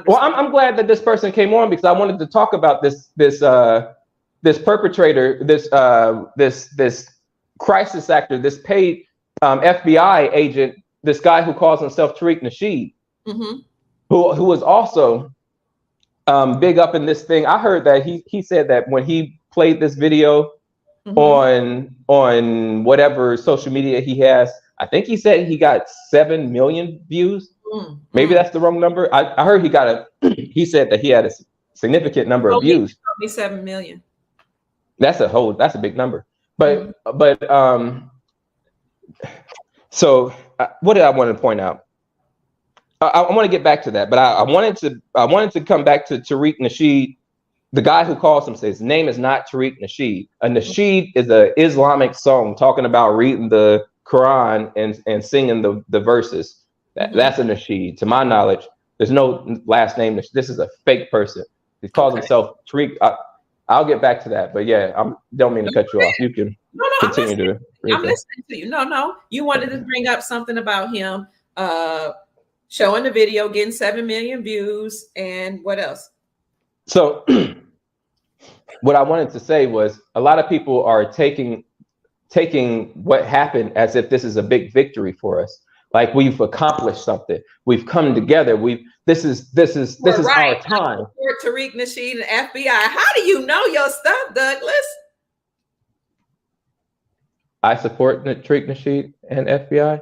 Well, I'm glad that this person came on because I wanted to talk about this perpetrator, this crisis actor, this paid FBI agent, this guy who calls himself Tariq Nasheed, who was also big up in this thing. I heard that he said that when he played this video on whatever social media he has, I think he said he got 7 million views. Maybe that's the wrong number. I heard he said that he had a significant number of views. 7 million. That's a big number. But so what did I want to point out? I want to get back to that, but I wanted to come back to Tariq Nasheed, the guy who calls him. His name is not Tariq Nasheed. A Nasheed is an Islamic song talking about reading the Quran and singing the verses. That's a Nasheed. To my knowledge, there's no last name. This is a fake person. He calls himself Tariq. I'll get back to that, but yeah, I don't mean to cut you off. You can continue to. I'm listening to you. No, you wanted to bring up something about him showing the video, getting 7 million views, and what else? So, what I wanted to say was a lot of people are taking what happened as if this is a big victory for us. Like we've accomplished something. We've come together. This is our time. Tariq Nasheed and FBI. How do you know your stuff, Douglas? I support Tariq Nasheed and FBI.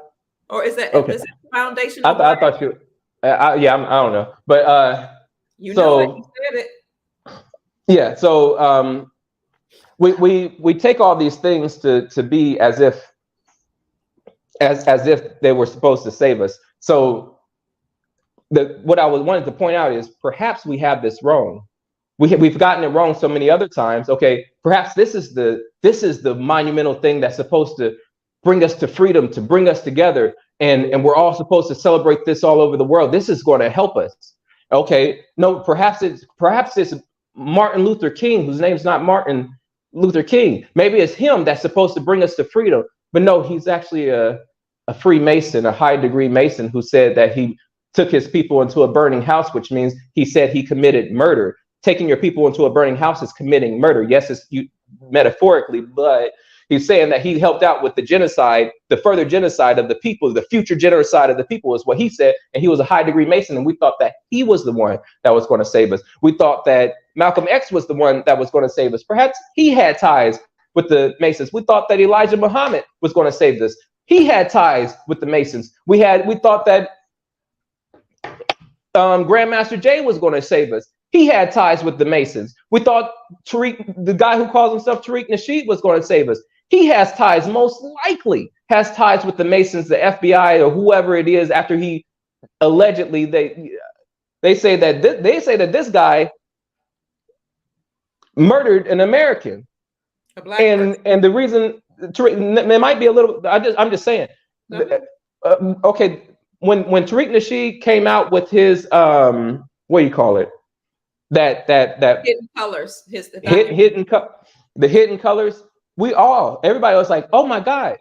Or is that okay? Is it foundation? I thought you. I don't know, but you said it. Yeah. So we take all these things to be as if they were supposed to save us. So what I wanted to point out is perhaps we have this wrong. We've gotten it wrong so many other times. Okay, perhaps this is the monumental thing that's supposed to bring us to freedom, to bring us together, and we're all supposed to celebrate this all over the world. This is going to help us. Okay, no, perhaps it's Martin Luther King, whose name's not Martin Luther King. Maybe it's him that's supposed to bring us to freedom. But no, he's actually a Freemason, a high degree Mason, who said that he took his people into a burning house, which means he said he committed murder. Taking your people into a burning house is committing murder. Yes, it's metaphorically, but he's saying that he helped out with the genocide, the further genocide of the people, the future genocide of the people is what he said. And he was a high degree Mason. And we thought that he was the one that was going to save us. We thought that Malcolm X was the one that was going to save us. Perhaps he had ties with the Masons. We thought that Elijah Muhammad was going to save us. He had ties with the Masons. We thought that Grandmaster Jay was going to save us. He had ties with the Masons. We thought Tariq, the guy who calls himself Tariq Nasheed, was going to save us. He has ties, most likely has ties with the Masons, the FBI, or whoever it is. After he allegedly, they say that this guy murdered an American. And the reason it might be a little, I'm just saying. Okay, when Tariq Nasheed came out with his what do you call it? That hidden colors, the hidden colors. Everybody was like, oh my God,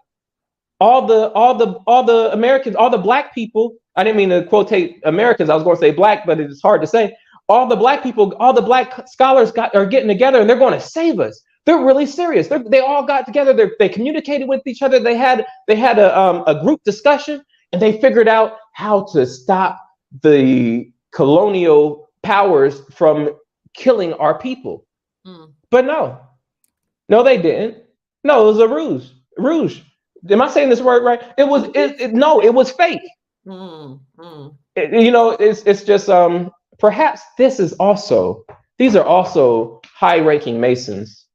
all the Americans, all the black people. I didn't mean to quotate Americans. I was going to say black, but it's hard to say. All the black people, all the black scholars are getting together and they're going to save us. They're really serious. They all got together. They communicated with each other. They had a group discussion and they figured out how to stop the colonial powers from killing our people. But no, they didn't. No, it was a rouge. Am I saying this word right? It was fake. It's just perhaps these are also high-ranking Masons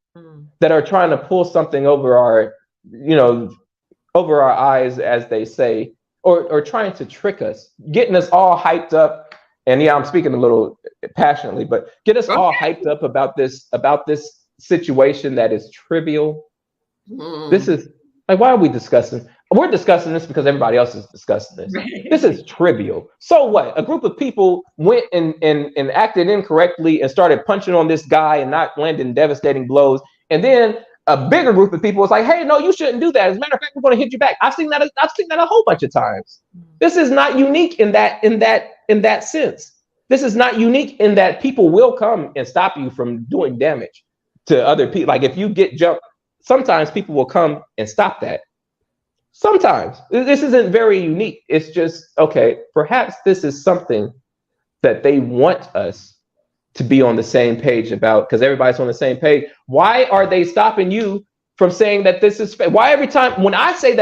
that are trying to pull something over our eyes, as they say, or trying to trick us, getting us all hyped up. And yeah, I'm speaking a little passionately, but get us all hyped up about this situation that is trivial. This is like, why are we discussing? We're discussing this because everybody else is discussing this. This is trivial. So what? A group of people went and acted incorrectly and started punching on this guy and not landing devastating blows. And then a bigger group of people was like, hey, no, you shouldn't do that. As a matter of fact, we're going to hit you back. I've seen that a whole bunch of times. This is not unique in that sense. this is not unique in that people will come and stop you from doing damage to other people. Like if you get jumped, sometimes people will come and stop that. Sometimes this isn't very unique. It's just, okay, perhaps this is something that they want us to be on the same page about, because everybody's on the same page. Why are they stopping you from saying that this is why every time when I say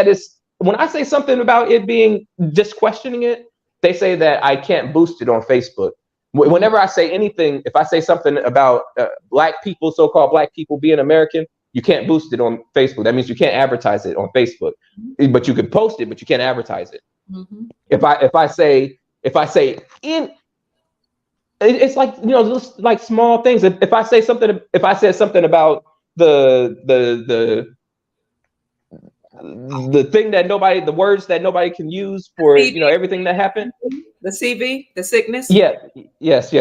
something about it being just questioning it, they say that I can't boost it on Facebook. Whenever I say anything, if I say something about black people, so-called black people being American, you can't boost it on Facebook. That means you can't advertise it on Facebook, but you can post it, but you can't advertise it. Mm-hmm. If I say it's like, you know, just like small things. If I said something about the thing that the words that nobody can use for, you know, everything that happened. The CV, the sickness. Yeah. Yes.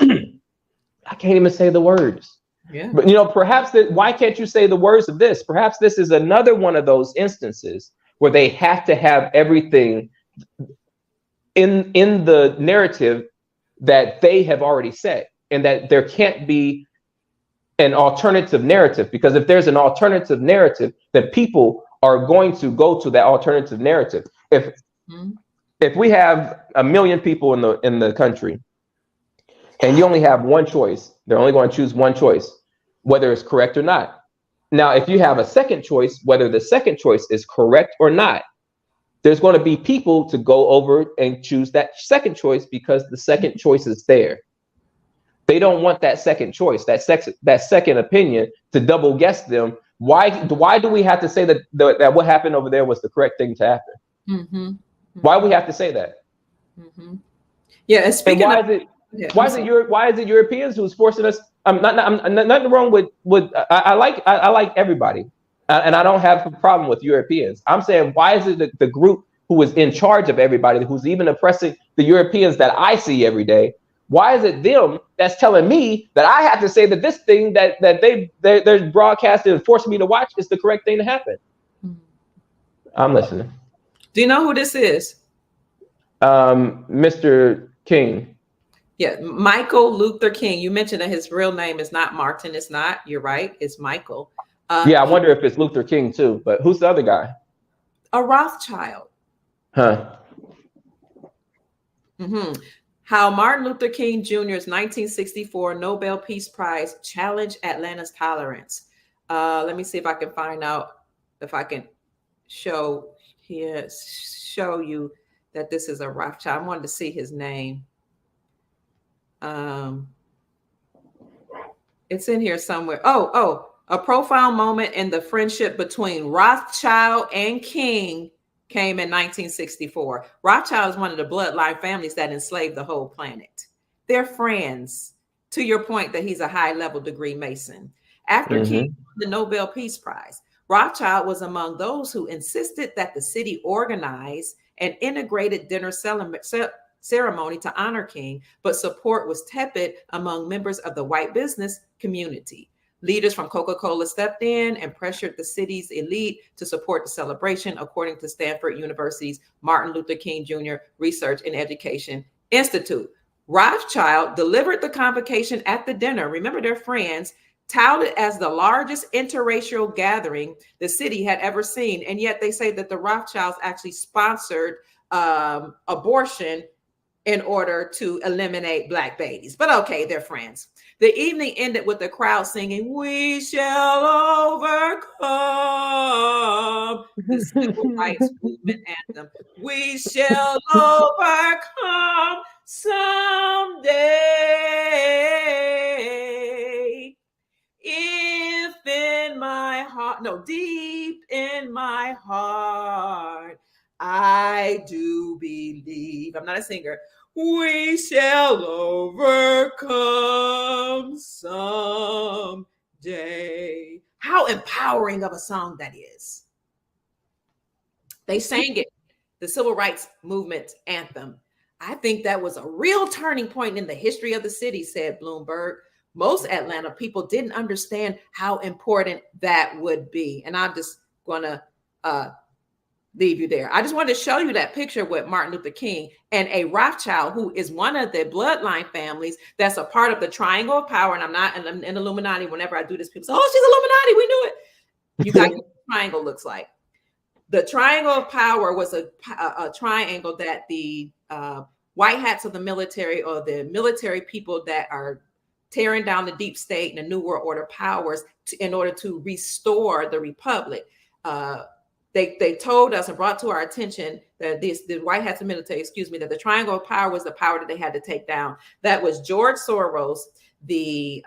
I can't even say the words. Yeah. But, you know, perhaps why can't you say the words of this? Perhaps this is another one of those instances where they have to have everything in the narrative that they have already set, and that there can't be an alternative narrative, because if there's an alternative narrative, then people are going to go to that alternative narrative. If we have 1 million people in the country, and you only have one choice, they're only going to choose one choice, whether it's correct or not. Now, if you have a second choice, whether the second choice is correct or not, there's going to be people to go over and choose that second choice because the second choice is there. They don't want that second choice, that second opinion, to double guess them. Why do we have to say that what happened over there was the correct thing to happen? Mm-hmm. Mm-hmm. Why we have to say that? Mm-hmm. Yeah, and speaking and why is it Europeans who's forcing us? Nothing wrong with I like everybody, and I don't have a problem with Europeans. I'm saying, why is it the group who is in charge of everybody, who's even oppressing the Europeans that I see every day? Why is it them that's telling me that I have to say that this thing that they're broadcasting and forcing me to watch is the correct thing to happen? I'm listening. Do you know who this is? Mr. King. Yeah, Michael Luther King. You mentioned that his real name is not Martin. It's not. You're right. It's Michael. Yeah, I wonder if it's Luther King too. But who's the other guy? A Rothschild. Huh. Mm-hmm. How Martin Luther King Jr.'s 1964 Nobel Peace Prize challenged Atlanta's tolerance. Let me see if I can find out if I can show you that this is a Rothschild. I wanted to see his name. It's in here somewhere. Oh, a profound moment in the friendship between Rothschild and King came in 1964. Rothschild is one of the bloodline families that enslaved the whole planet. They're friends, to your point that he's a high-level degree Mason. After King won the Nobel Peace Prize, Rothschild was among those who insisted that the city organize an integrated dinner ceremony to honor King, but support was tepid among members of the white business community. Leaders from Coca-Cola stepped in and pressured the city's elite to support the celebration, according to Stanford University's Martin Luther King Jr. Research and Education Institute. Rothschild delivered the convocation at the dinner. Remember, they're friends, touted as the largest interracial gathering the city had ever seen. And yet they say that the Rothschilds actually sponsored abortion in order to eliminate Black babies. But okay, they're friends. The evening ended with the crowd singing, "We shall overcome," the civil rights movement anthem. We shall overcome someday. If in my heart, no, deep in my heart, I do believe. I'm not a singer. We shall overcome someday. How empowering of a song that is. They sang it, the civil rights movement anthem. I think that was a real turning point in the history of the city, said Bloomberg. Most Atlanta people didn't understand how important that would be. And I'm just going to leave you there. I just wanted to show you that picture with Martin Luther King and a Rothschild, who is one of the bloodline families that's a part of the Triangle of Power. And I'm not an Illuminati. Whenever I do this, people say, "Oh, she's Illuminati. We knew it." You got what the triangle looks like. The Triangle of Power was a triangle that the white hats of the military, or the military people that are tearing down the deep state and the New World Order powers in order to restore the republic. They told us and brought to our attention that the white hats of military, that the Triangle of Power was the power that they had to take down. That was George Soros, the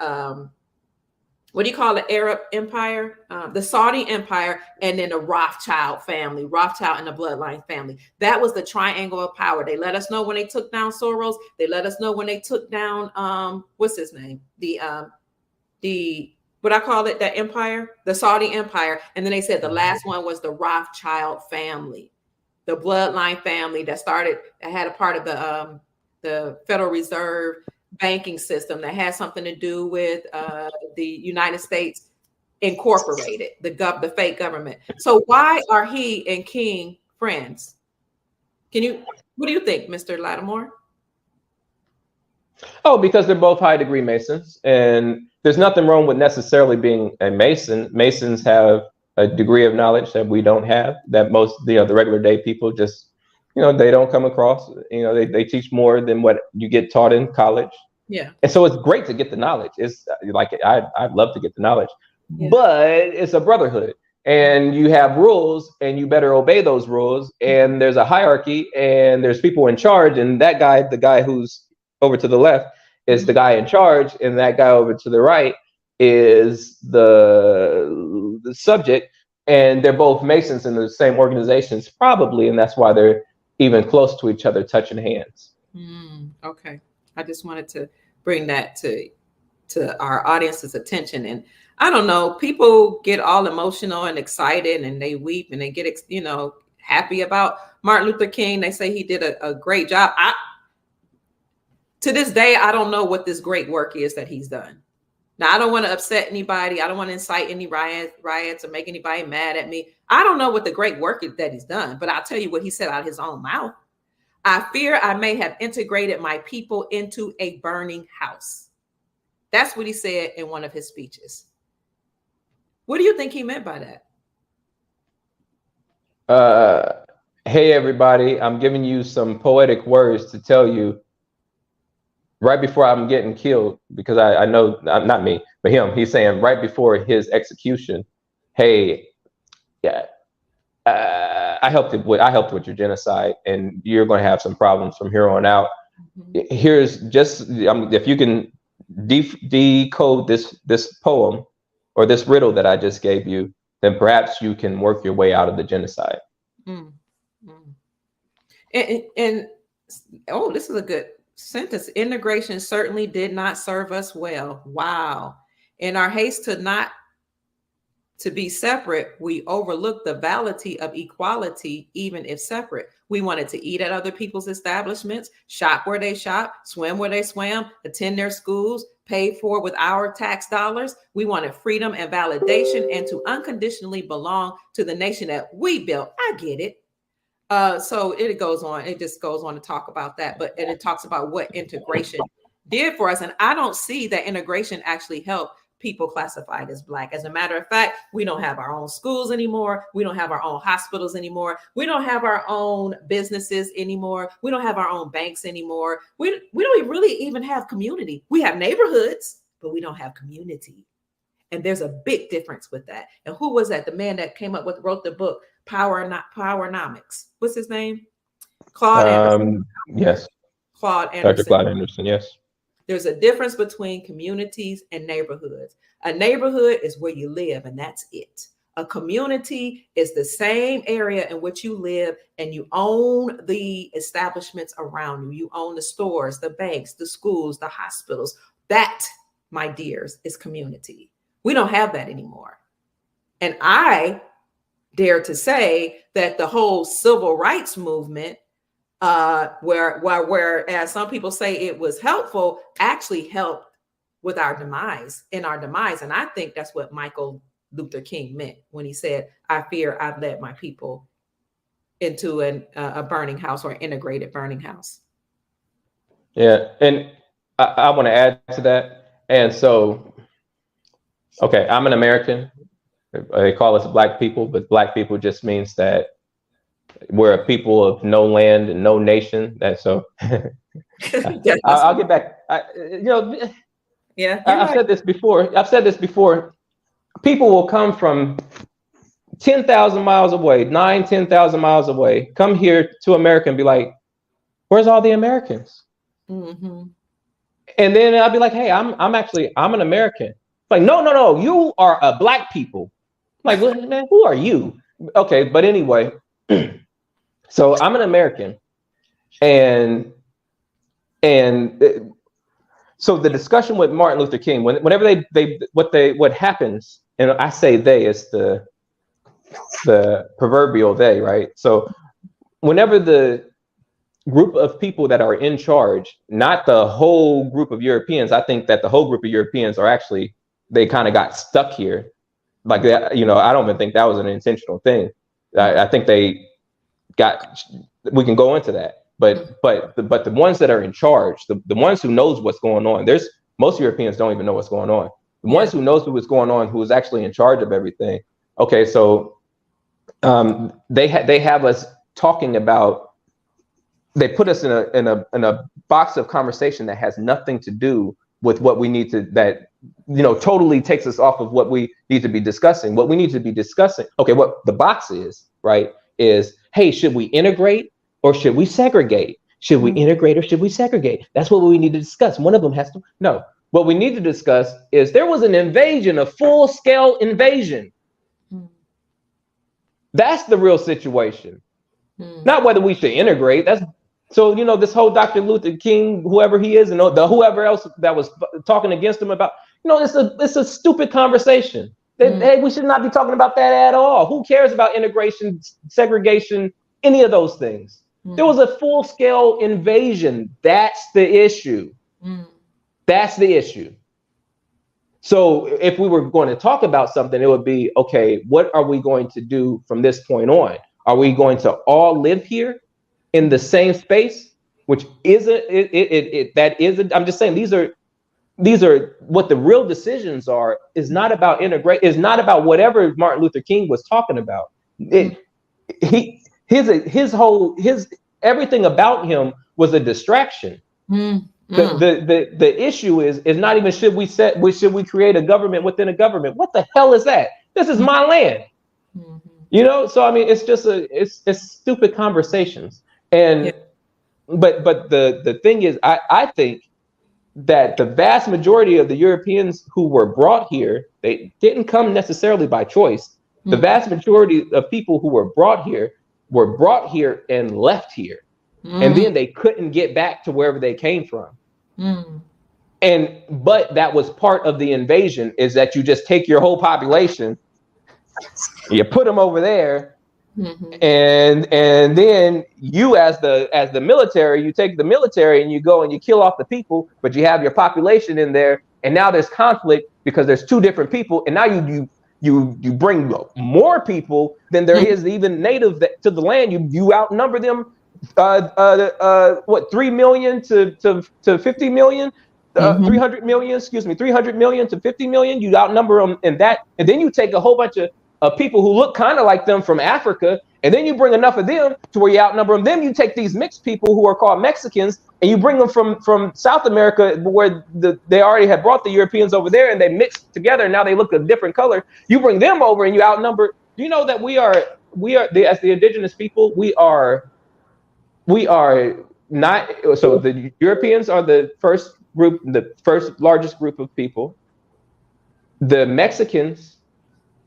what do you call the Arab Empire, the Saudi Empire, and then the Rothschild family, Rothschild and the bloodline family. That was the Triangle of Power. They let us know when they took down Soros. They let us know when they took down what's his name, the what I call it, that empire, the Saudi Empire. And then they said the last one was the Rothschild family, the bloodline family that had a part of the Federal Reserve banking system that has something to do with the United States Incorporated, the fake government. So why are he and King friends? What do you think, Mr. Lattimore? Oh, because they're both high degree Masons, and there's nothing wrong with necessarily being a Mason. Masons have a degree of knowledge that we don't have, that most, the regular day people just, they don't come across. They teach more than what you get taught in college. Yeah. And so it's great to get the knowledge. It's like, I'd love to get the knowledge, yeah. But it's a brotherhood, and you have rules, and you better obey those rules. And there's a hierarchy, and there's people in charge, and that guy, the guy who's over to the left, is the guy in charge, and that guy over to the right is the subject, and they're both Masons in the same organizations, probably, and that's why they're even close to each other, touching hands. Okay, I just wanted to bring that to our audience's attention. And I don't know, people get all emotional and excited, and they weep, and they get happy about Martin Luther King. They say he did a great job. To this day, I don't know what this great work is that he's done. Now, I don't want to upset anybody. I don't want to incite any riots or make anybody mad at me. I don't know what the great work is that he's done, but I'll tell you what he said out of his own mouth. I fear I may have integrated my people into a burning house. That's what he said in one of his speeches. What do you think he meant by that? Hey, everybody, I'm giving you some poetic words to tell you right before I'm getting killed, because I know, not me, but him, he's saying right before his execution, hey, yeah, I helped with your genocide, and you're going to have some problems from here on out. Here's just, if you can decode this poem or this riddle that I just gave you, then perhaps you can work your way out of the genocide. And oh, this is a good sentence. Integration certainly did not serve us well. Wow. In our haste to be separate, we overlooked the validity of equality, even if separate. We wanted to eat at other people's establishments, shop where they shop, swim where they swam, attend their schools, paid for with our tax dollars. We wanted freedom and validation, and to unconditionally belong to the nation that we built. I get it. So it goes on. It just goes on to talk about that, and it talks about what integration did for us. And I don't see that integration actually helped people classified as Black. As a matter of fact, we don't have our own schools anymore. We don't have our own hospitals anymore. We don't have our own businesses anymore. We don't have our own banks anymore. We don't really even have community. We have neighborhoods, but we don't have community. And there's a big difference with that. And who was that? The man that wrote the book, Powernomics. What's his name? Claude Anderson. Yes. Claude Anderson. Dr. Claude Anderson, yes. There's a difference between communities and neighborhoods. A neighborhood is where you live, and that's it. A community is the same area in which you live, and you own the establishments around you. You own the stores, the banks, the schools, the hospitals. That, my dears, is community. We don't have that anymore. And I dare to say that the whole civil rights movement, whereas some people say it was helpful, actually helped with our demise. And I think that's what Michael Luther King meant when he said, I fear I've led my people into a burning house or integrated burning house. Yeah, and I want to add to that. And so, okay, I'm an American. They call us black people, but black people just means that we're a people of no land and no nation. That so I'll get back. Yeah, I've said this before. I've said this before. People will come from 10,000 miles away, 10,000 miles away, come here to America and be like, "Where's all the Americans?" Mm-hmm. And then I'll be like, "Hey, I'm an American." Like, no, you are a black people. Like, man, who are you? Okay, but anyway, so I'm an American, and so the discussion with Martin Luther King, whenever what happens, and I say they, it's the proverbial they, right? So whenever the group of people that are in charge, not the whole group of Europeans, I think that the whole group of Europeans are actually, they kind of got stuck here. Like that, I don't even think that was an intentional thing. I think they got, we can go into that. But the ones that are in charge, the ones who knows what's going on, most Europeans don't even know what's going on. The ones who knows what's going on, who is actually in charge of everything. Okay, so they have us talking about, they put us in a box of conversation that has nothing to do with what we need to, that totally takes us off of what we need to be discussing. What we need to be discussing, okay, what the box is, right, is, hey, should we integrate or should we segregate? Should we integrate or should we segregate? That's what we need to discuss. One of them has to, no. What we need to discuss is there was an invasion, a full-scale invasion. That's the real situation. Not whether we should integrate. That's so, this whole Dr. Luther King, whoever he is, and whoever else that was talking against him about, it's a stupid conversation. Hey, we should not be talking about that at all. Who cares about integration, segregation, any of those things? There was a full-scale invasion. That's the issue. That's the issue. So if we were going to talk about something, it would be, okay, what are we going to do from this point on? Are we going to all live here in the same space? Which isn't I'm just saying these are what the real decisions are, is not about integrate, is not about whatever Martin Luther King was talking about. His everything about him was a distraction. The issue is not even should we create a government within a government? What the hell is that? This is my land. So I mean, it's just it's stupid conversations. And but the thing is, I think that the vast majority of the Europeans who were brought here, they didn't come necessarily by choice. The vast majority of people who were brought here and left here. And then they couldn't get back to wherever they came from. But that was part of the invasion, is that you just take your whole population, you put them over there, and then you as the military, you take the military and you go and you kill off the people, but you have your population in there, and now there's conflict because there's two different people, and now you bring more people than there is even native to the land. You outnumber them 3 million to 50 million, 300 million, 300 million to 50 million. You outnumber them in that, and then you take a whole bunch of people who look kind of like them from Africa, and then you bring enough of them to where you outnumber them. Then you take these mixed people who are called Mexicans, and you bring them from South America, where they already had brought the Europeans over there, and they mixed together, and now they look a different color. You bring them over, and you outnumber. Do you know that we are as the indigenous people, we are not, so the Europeans are the first group, the first largest group of people. The Mexicans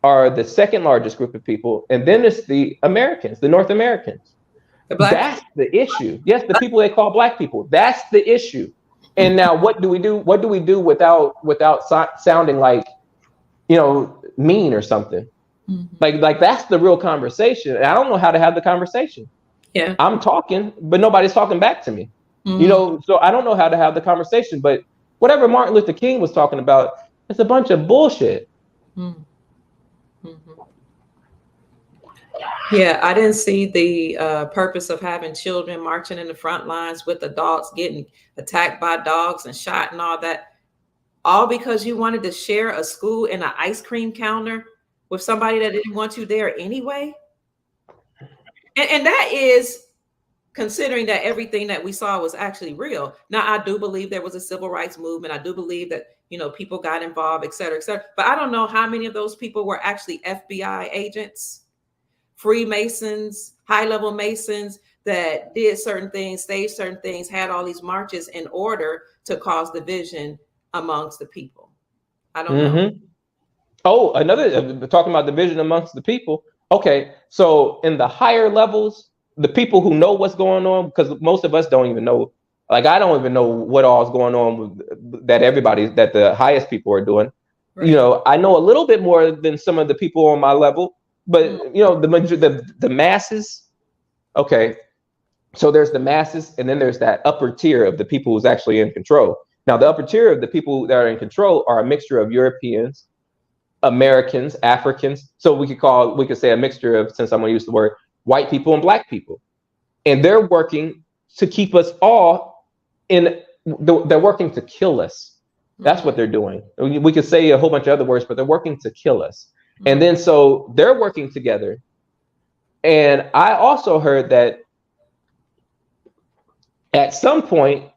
are the second largest group of people, and then it's the Americans, the North Americans. That's the issue. Yes, the people they call black people. That's the issue. And now, what do we do? What do we do without sounding like, mean or something? Like that's the real conversation. And I don't know how to have the conversation. Yeah, I'm talking, but nobody's talking back to me. So I don't know how to have the conversation. But whatever Martin Luther King was talking about, it's a bunch of bullshit. Yeah, I didn't see the purpose of having children marching in the front lines with adults getting attacked by dogs and shot and all that, all because you wanted to share a school and an ice cream counter with somebody that didn't want you there anyway. And that is considering that everything that we saw was actually real. Now, I do believe there was a civil rights movement. I do believe that, people got involved, et cetera, et cetera. But I don't know how many of those people were actually FBI agents, Freemasons, high level Masons that did certain things, staged certain things, had all these marches in order to cause division amongst the people. I don't know. Oh, another talking about division amongst the people. Okay, so in the higher levels, the people who know what's going on, because most of us don't even know. Like I don't even know what all is going on with that the highest people are doing. Right. I know a little bit more than some of the people on my level, but the masses. Okay, so there's the masses, and then there's that upper tier of the people who's actually in control. Now, the upper tier of the people that are in control are a mixture of Europeans, Americans, Africans. So we could say a mixture of, since I'm going to use the word, white people and black people. And they're working to keep us all they're working to kill us. That's what they're doing. We could say a whole bunch of other words, but they're working to kill us. And then so they're working together. And I also heard that at some point,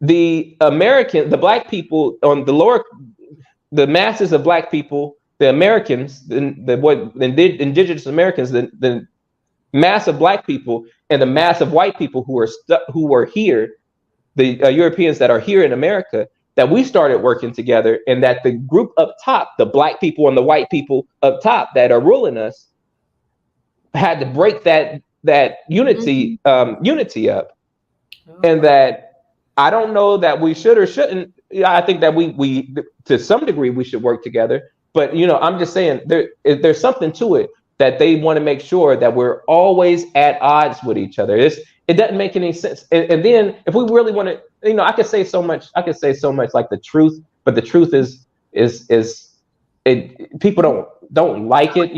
the black people on the masses of black people, the Americans, the indigenous Americans, the mass of black people and the mass of white people who were here, the Europeans that are here in America, that we started working together, and that the group up top, the black people and the white people up top that are ruling us, had to break that unity up. And that I don't know that we should or shouldn't. I think that we to some degree we should work together. But I'm just saying there's something to it that they want to make sure that we're always at odds with each other. It doesn't make any sense. And then if we really want to, I could say so much. I could say so much like the truth, but the truth is people don't like it.